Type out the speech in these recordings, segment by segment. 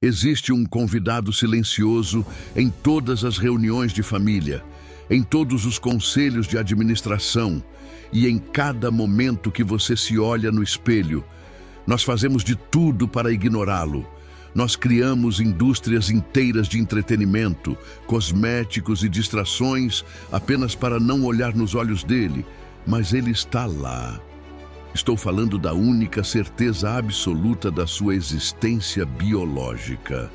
Existe um convidado silencioso em todas as reuniões de família, em todos os conselhos de administração e em cada momento que você se olha no espelho. Nós fazemos de tudo para ignorá-lo. Nós criamos indústrias inteiras de entretenimento, cosméticos e distrações apenas para não olhar nos olhos dele, mas ele está lá. Estou falando da única certeza absoluta da sua existência biológica: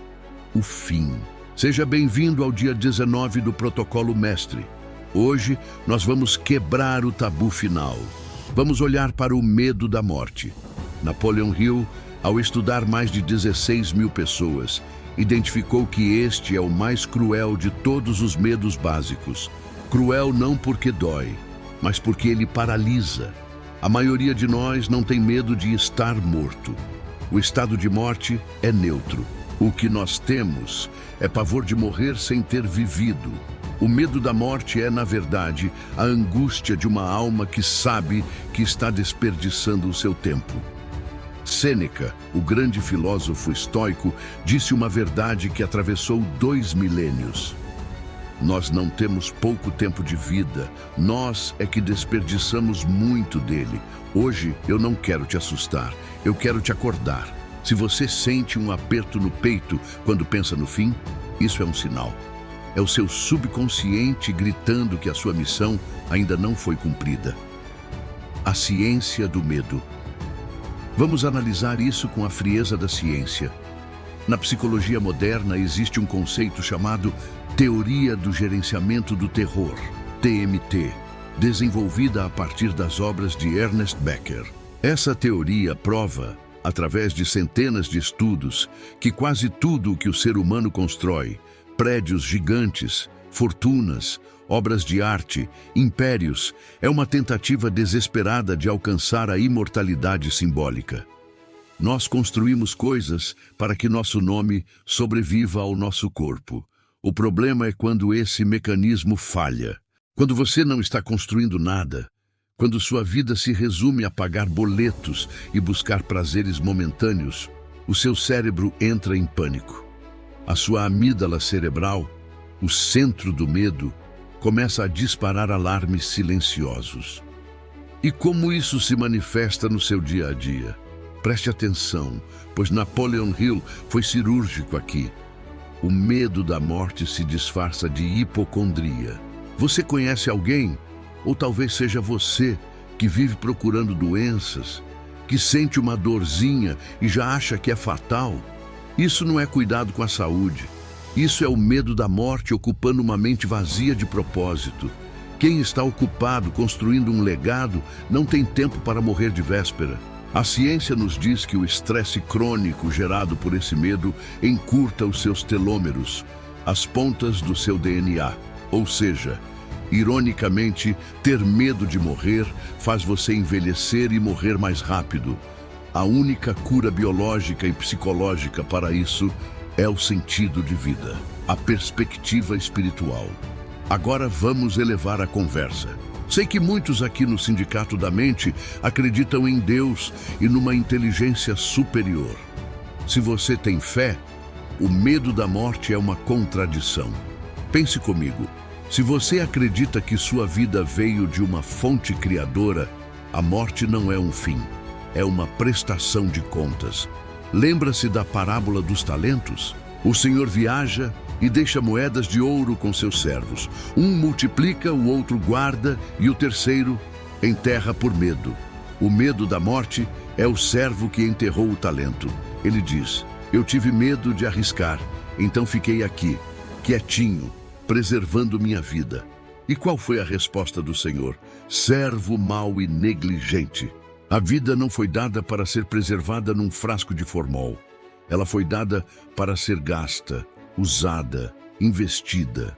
o fim. Seja bem-vindo ao dia 19 do Protocolo Mestre. Hoje nós vamos quebrar o tabu final. Vamos olhar para o medo da morte. Napoleon Hill, ao estudar mais de 16 mil pessoas, identificou que este é o mais cruel de todos os medos básicos. Cruel não porque dói, mas porque ele paralisa. A maioria de nós não tem medo de estar morto. O estado de morte é neutro. O que nós temos é pavor de morrer sem ter vivido. O medo da morte é, na verdade, a angústia de uma alma que sabe que está desperdiçando o seu tempo. Sêneca, o grande filósofo estoico, disse uma verdade que atravessou 2 milênios. Nós não temos pouco tempo de vida, nós é que desperdiçamos muito dele. Hoje eu não quero te assustar, eu quero te acordar. Se você sente um aperto no peito quando pensa no fim, isso é um sinal. É o seu subconsciente gritando que a sua missão ainda não foi cumprida. A ciência do medo. Vamos analisar isso com a frieza da ciência. Na psicologia moderna existe um conceito chamado Teoria do Gerenciamento do Terror, TMT, desenvolvida a partir das obras de Ernest Becker. Essa teoria prova, através de centenas de estudos, que quase tudo o que o ser humano constrói, prédios gigantes, fortunas, obras de arte, impérios, é uma tentativa desesperada de alcançar a imortalidade simbólica. Nós construímos coisas para que nosso nome sobreviva ao nosso corpo. O problema é quando esse mecanismo falha. Quando você não está construindo nada, quando sua vida se resume a pagar boletos e buscar prazeres momentâneos, o seu cérebro entra em pânico. A sua amígdala cerebral, o centro do medo, começa a disparar alarmes silenciosos. E como isso se manifesta no seu dia a dia? Preste atenção, pois Napoleon Hill foi cirúrgico aqui. O medo da morte se disfarça de hipocondria. Você conhece alguém, ou talvez seja você, que vive procurando doenças, que sente uma dorzinha e já acha que é fatal? Isso não é cuidado com a saúde. Isso é o medo da morte ocupando uma mente vazia de propósito. Quem está ocupado construindo um legado não tem tempo para morrer de véspera. A ciência nos diz que o estresse crônico gerado por esse medo encurta os seus telômeros, as pontas do seu DNA. Ou seja, ironicamente, ter medo de morrer faz você envelhecer e morrer mais rápido. A única cura biológica e psicológica para isso é o sentido de vida, a perspectiva espiritual. Agora vamos elevar a conversa. Sei que muitos aqui no Sindicato da Mente acreditam em Deus e numa inteligência superior. Se você tem fé, o medo da morte é uma contradição. Pense comigo, se você acredita que sua vida veio de uma fonte criadora, a morte não é um fim, é uma prestação de contas. Lembra-se da parábola dos talentos? O Senhor viaja e deixa moedas de ouro com seus servos. Um multiplica, o outro guarda e o terceiro enterra por medo. O medo da morte é o servo que enterrou o talento. Ele diz: eu tive medo de arriscar, então fiquei aqui, quietinho, preservando minha vida. E qual foi a resposta do Senhor? Servo mau e negligente. A vida não foi dada para ser preservada num frasco de formol. Ela foi dada para ser gasta, usada, investida.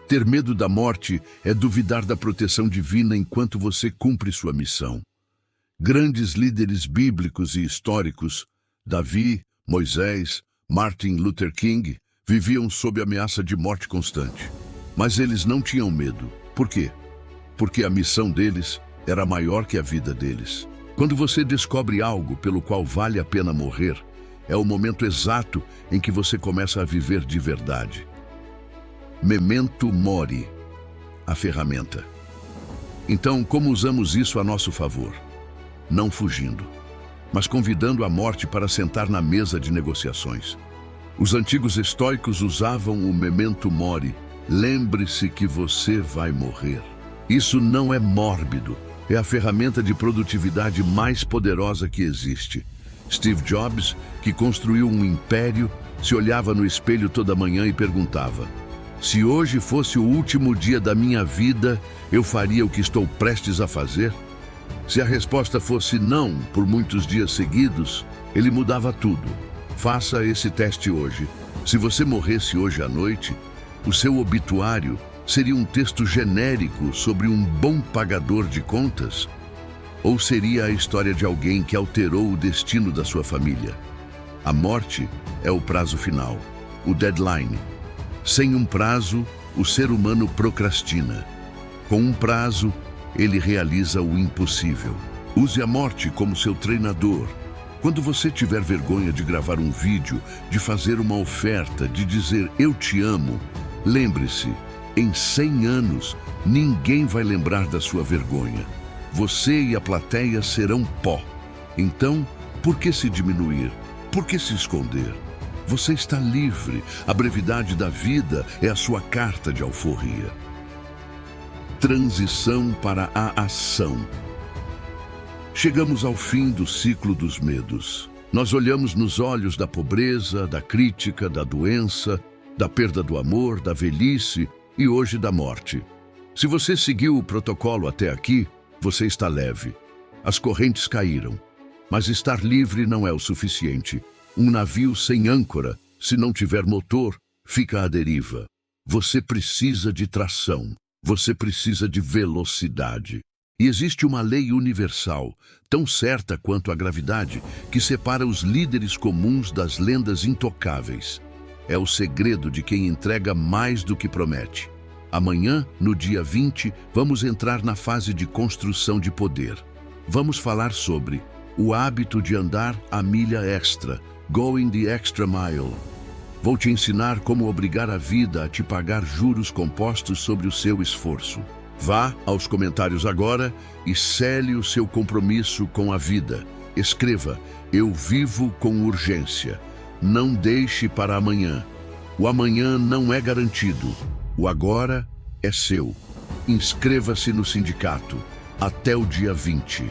Ter medo da morte é duvidar da proteção divina enquanto você cumpre sua missão. Grandes líderes bíblicos e históricos, Davi, Moisés, Martin Luther King, viviam sob ameaça de morte constante. Mas eles não tinham medo. Por quê? Porque a missão deles era maior que a vida deles. Quando você descobre algo pelo qual vale a pena morrer, é o momento exato em que você começa a viver de verdade. Memento Mori, a ferramenta. Então, como usamos isso a nosso favor? Não fugindo, mas convidando a morte para sentar na mesa de negociações. Os antigos estoicos usavam o Memento Mori. Lembre-se que você vai morrer. Isso não é mórbido. É a ferramenta de produtividade mais poderosa que existe. Steve Jobs, que construiu um império, se olhava no espelho toda manhã e perguntava: se hoje fosse o último dia da minha vida, eu faria o que estou prestes a fazer? Se a resposta fosse não por muitos dias seguidos, ele mudava tudo. Faça esse teste hoje. Se você morresse hoje à noite, o seu obituário seria um texto genérico sobre um bom pagador de contas? Ou seria a história de alguém que alterou o destino da sua família? A morte é o prazo final, o deadline. Sem um prazo, o ser humano procrastina. Com um prazo, ele realiza o impossível. Use a morte como seu treinador. Quando você tiver vergonha de gravar um vídeo, de fazer uma oferta, de dizer "eu te amo", lembre-se, em 100 anos, ninguém vai lembrar da sua vergonha. Você e a plateia serão pó. Então, por que se diminuir? Por que se esconder? Você está livre. A brevidade da vida é a sua carta de alforria. Transição para a ação. Chegamos ao fim do ciclo dos medos. Nós olhamos nos olhos da pobreza, da crítica, da doença, da perda do amor, da velhice e hoje da morte. Se você seguiu o protocolo até aqui, você está leve. As correntes caíram. Mas estar livre não é o suficiente. Um navio sem âncora, se não tiver motor, fica à deriva. Você precisa de tração. Você precisa de velocidade. E existe uma lei universal, tão certa quanto a gravidade, que separa os líderes comuns das lendas intocáveis. É o segredo de quem entrega mais do que promete. Amanhã, no dia 20, vamos entrar na fase de construção de poder. Vamos falar sobre o hábito de andar a milha extra, going the extra mile. Vou te ensinar como obrigar a vida a te pagar juros compostos sobre o seu esforço. Vá aos comentários agora e sele o seu compromisso com a vida. Escreva: eu vivo com urgência. Não deixe para amanhã. O amanhã não é garantido. O agora é seu. Inscreva-se no sindicato. Até o dia 20.